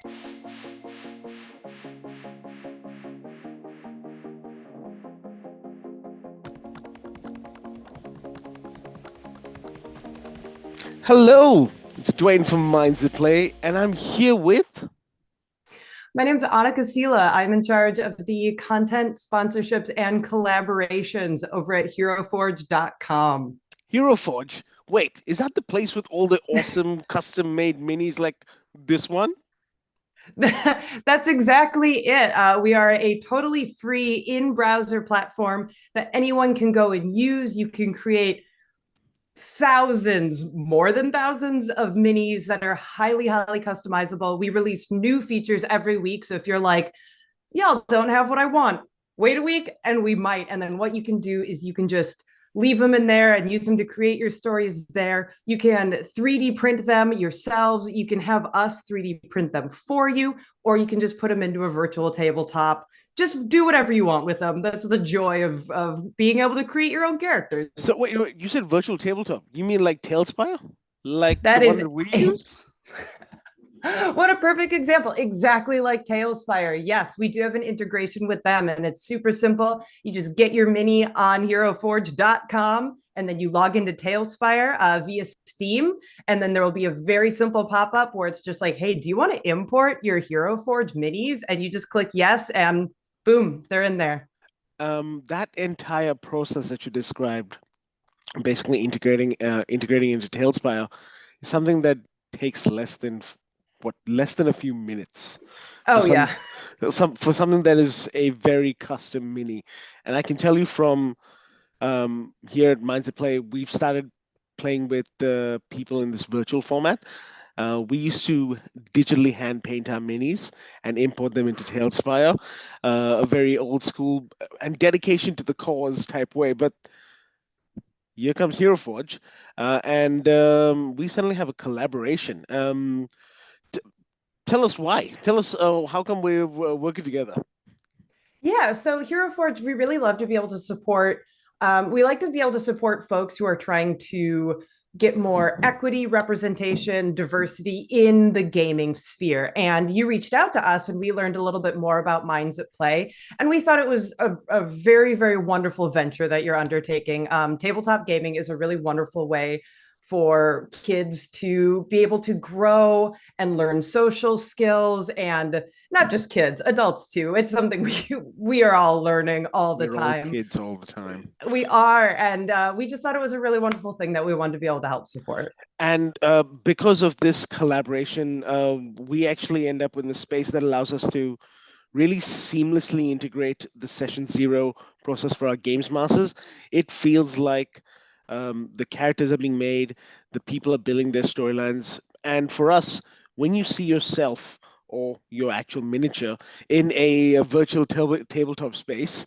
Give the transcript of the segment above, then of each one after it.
Hello, it's Dwayne from Minds at Play, and I'm here with My name's Anna Sila. I'm in charge of the content sponsorships and collaborations over at HeroForge.com. Hero Forge. Wait, is that the place with all the awesome custom-made minis like this one? That's exactly it. We are a totally free in browser platform that anyone can go and use. You can create thousands, more than thousands of minis that are highly customizable. We release new features every week. So if you're like, y'all don't have what I want, wait a week and we might. And then what you can do is you can just leave them in there and use them to create your stories there. You can 3D print them yourselves. You can have us 3D print them for you, or you can just put them into a virtual tabletop. Just do whatever you want with them. That's the joy of being able to create your own So characters. wait, you said virtual tabletop. You mean like Tailspire? Like the That one is that we a use? what a perfect example. Exactly like Tailspire. Yes, we do have an integration with them, and it's super simple. You just get your mini on HeroForge.com, and then you log into Tailspire via Steam. And then there will be a very simple pop up where it's just like, hey, do you want to import your Hero Forge minis? And you just click yes, and boom, they're in there. That entire process that you described, basically integrating into Tailspire, is something that takes less than a few minutes for Oh, yeah. for something that is a very custom mini. And I can tell you from here at Minds at Play, we've started playing with the people in this virtual format. We used to digitally hand paint our minis and import them into Tailspire, a very old school and dedication to the cause type way. But here comes Hero Forge, and we suddenly have a collaboration. T- Tell us why. Tell us how come we're working together. Yeah, so Hero Forge, we really love to be able to support. We like to be able to support folks who are trying to get more equity, representation, diversity in the gaming sphere. And you reached out to us, and we learned a little bit more about Minds at Play. And we thought it was a very wonderful venture that you're undertaking. Tabletop gaming is a really wonderful way for kids to be able to grow and learn social skills, and not just kids, adults too. It's something we are all learning all the We're all time. kids all the time. We are, and we just thought it was a really wonderful thing that we wanted to be able to help support. And because of this collaboration, we actually end up in a space that allows us to really seamlessly integrate the session zero process for our games masters. It feels like the characters are being made, the people are building their storylines. And for us, when you see yourself or your actual miniature in a virtual tabletop space,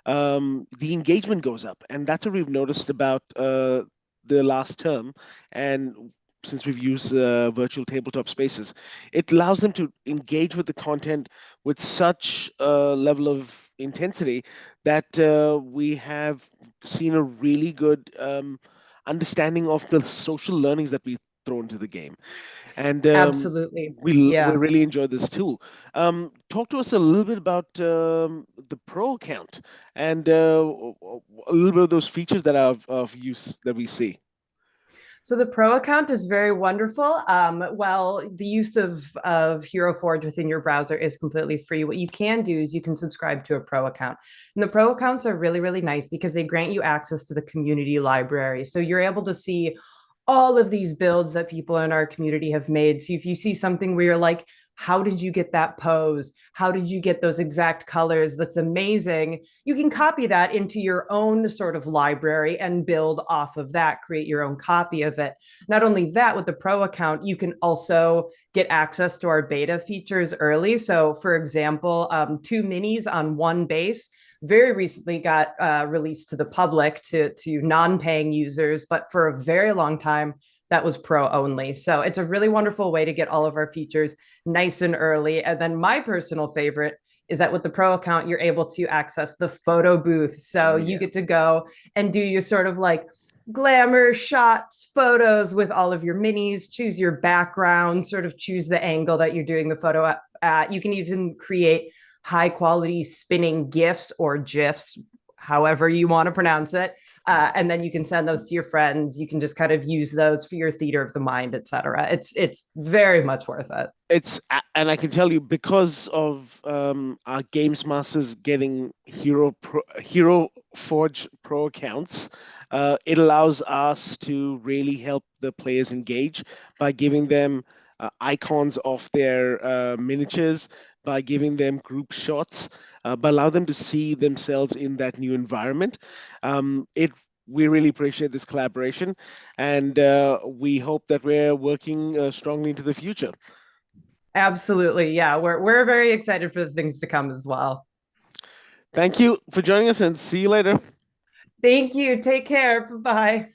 the engagement goes up. And that's what we've noticed about the last term. And since we've used virtual tabletop spaces, it allows them to engage with the content with such a level of intensity that we have seen a really good understanding of the social learnings that we throw into the game. And Absolutely. we Yeah. really enjoy this tool. Talk to us a little bit about the Pro account and a little bit of those features that are of use that we see. So the pro account is very wonderful. Well, the use of Hero Forge within your browser is completely free. What you can do is you can subscribe to a pro account. And the pro accounts are really nice because they grant you access to the community library. So you're able to see all of these builds that people in our community have made. So if you see something where you're like, how did you get that pose? How did you get those exact colors? That's amazing. You can copy that into your own sort of library and build off of that, create your own copy of it. Not only that, with the pro account, you can also get access to our beta features early. So, for example, two minis on one base very recently got released to the public, to non-paying users, but for a very long time that was pro only. So it's a really wonderful way to get all of our features nice and early. And then my personal favorite is that with the pro account, you're able to access the photo booth. So Oh you yeah. get to go and do your sort of like glamour shots, photos with all of your minis, choose your background, sort of choose the angle that you're doing the photo at. You can even create high quality spinning GIFs or GIFs, however you want to pronounce it. And then you can send those to your friends. You can just kind of use those for your theater of the mind, etc. It's very much worth it. And I can tell you, because of our games masters getting Hero Forge Pro accounts, it allows us to really help the players engage by giving them icons of their miniatures, by giving them group shots, by allow them to see themselves in that new environment. It We really appreciate this collaboration, and we hope that we're working strongly into the future. Absolutely. Yeah, we're very excited for the things to come as well. Thank you for joining us, and see you later. Thank you. Take care. Bye-bye.